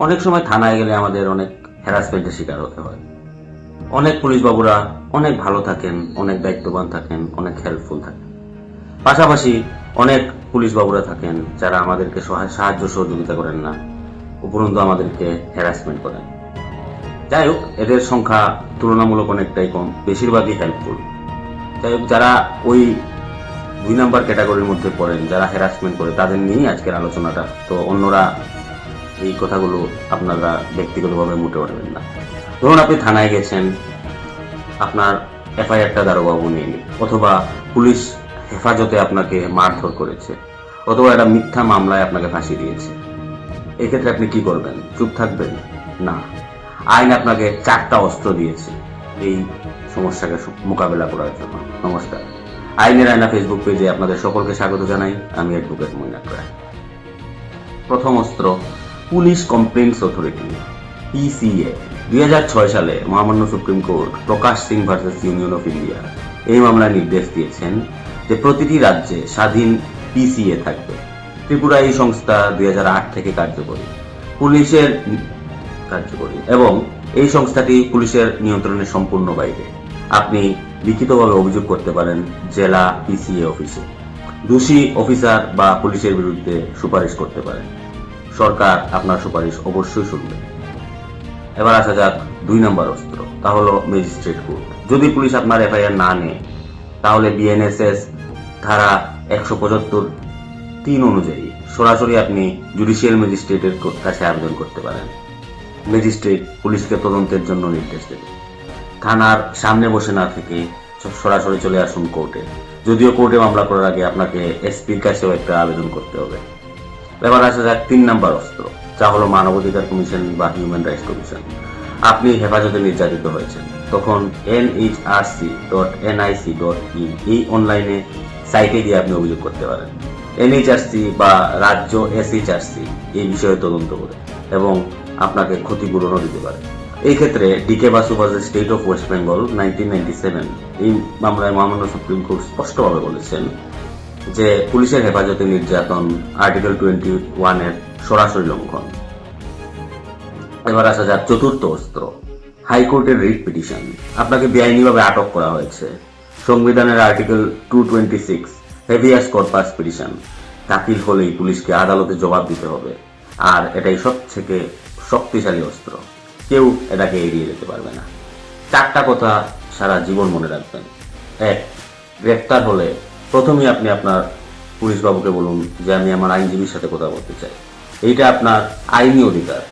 অনেক সময় থানায় গেলে আমাদের অনেক হ্যারাসমেন্টের শিকার হতে হয়। অনেক পুলিশ বাবুরা অনেক ভালো থাকেন, অনেক দায়িত্ববান থাকেন, অনেক হেল্পফুল থাকেন। পাশাপাশি অনেক পুলিশ বাবুরা থাকেন যারা আমাদেরকে সাহায্য সহযোগিতা করেন না, উপরন্তু আমাদেরকে হ্যারাসমেন্ট করেন। যাই হোক, এদের সংখ্যা তুলনামূলক অনেকটাই কম, বেশিরভাগই হেল্পফুল। যাই হোক, যারা ওই 2 নম্বর ক্যাটাগরির মধ্যে পড়েন, যারা হ্যারাসমেন্ট করে, তাদের নিয়েই আজকের আলোচনাটা। তো অন্যরা এই কথাগুলো আপনারা ব্যক্তিগতভাবে মোটেও নেবেন না। ধরুন আপনি থানায় গেছেন, আপনার এফআইআরটা দারোগাবু নেয়নি, অথবা পুলিশ হেফাজতে আপনাকে মারধর করেছে, অথবা একটা মিথ্যা মামলায় আপনাকে ফাঁসি দিয়েছে। এক্ষেত্রে আপনি কি করবেন? চুপ থাকবেন? না, আইন আপনাকে 4টা অস্ত্র দিয়েছে এই সমস্যাকে মোকাবেলা করার জন্য। নমস্কার, আইনের আয়না ফেসবুক পেজে আপনাদের সকলকে স্বাগত জানাই। আমি অ্যাডভোকেট মৈনাক রায়। প্রথম অস্ত্র, পুলিশ কমপ্লেন্টস অথরিটি, পিসিএ। 2006 সালে মহামান্য supreme court Prakash Singh versus union of India এই মামলায় নির্দেশ দিয়েছেন যে প্রতিটি রাজ্যে স্বাধীন পিসিএ থাকবে। ত্রিপুরা এই সংস্থা 2008 থেকে কার্যকরী এবং এই সংস্থাটি পুলিশের নিয়ন্ত্রণের সম্পূর্ণ বাইরে। আপনি লিখিতভাবে অভিযোগ করতে পারেন জেলা পিসিএ অফিসে। দোষী অফিসার বা পুলিশের বিরুদ্ধে সুপারিশ করতে পারেন। সরকার আপনার সুপারিশ অবশ্যই শুনবে। এবার আসা যাক 2 নম্বর অস্ত্র, তা হলো ম্যাজিস্ট্রেট কোর্ট। যদি পুলিশ আপনার এফআইআর না নেয়, তাহলে বিএনএসএস ধারা 175(3) অনুযায়ী সরাসরি আপনি জুডিশিয়াল ম্যাজিস্ট্রেটের কাছে আবেদন করতে পারেন। ম্যাজিস্ট্রেট পুলিশকে তদন্তের জন্য নির্দেশ দেবে। থানার সামনে বসে না থেকে সরাসরি চলে আসুন কোর্টে। যদিও কোর্টে মামলা করার আগে আপনাকে এসপির কাছেও একটা আবেদন করতে হবে। এবার আসা যাক 3 নম্বর অস্ত্র, যা হলো মানবাধিকার কমিশন বা হিউম্যান রাইটস কমিশন। আপনি হেফাজতে নির্যাতিত হয়েছেন, তখন nhrc.nic.in এই অনলাইনে সাইটে গিয়ে আপনি অভিযোগ করতে পারেন। এনএইচআরসি বা রাজ্য এসএইচআরসি এই বিষয়ে তদন্ত করে এবং আপনাকে ক্ষতিপূরণও দিতে পারে। এই ক্ষেত্রে D K Basu versus state of West Bengal 1997 এই মামলায় মহামান্য সুপ্রিম কোর্ট স্পষ্টভাবে বলেছেন যে পুলিশের হেফাজতে নির্যাতন আর্টিকেল 21 এর সরাসরি লঙ্ঘন। এবার আসা যাক 4র্থ অস্ত্র, হাইকোর্টের রিট পিটিশন। আপনাকে বেআইনিভাবে আটক করা হয়েছে। সংবিধানের আর্টিকেল 226 হেভিয়াস কর্পাস পিটিশন দাখিল হলেই পুলিশকে আদালতে জবাব দিতে হবে, আর এটাই সবথেকে শক্তিশালী অস্ত্র। কেউ এটাকে এড়িয়ে যেতে পারবে না। 4টা কথা সারা জীবন মনে রাখবেন। 1, গ্রেফতার হলে প্রথমেই আপনি আপনার পুলিশ বাবুকে বলুন যে আমি আমার আইনজীবীর সাথে কথা বলতে চাই। এইটা আপনার আইনি অধিকার।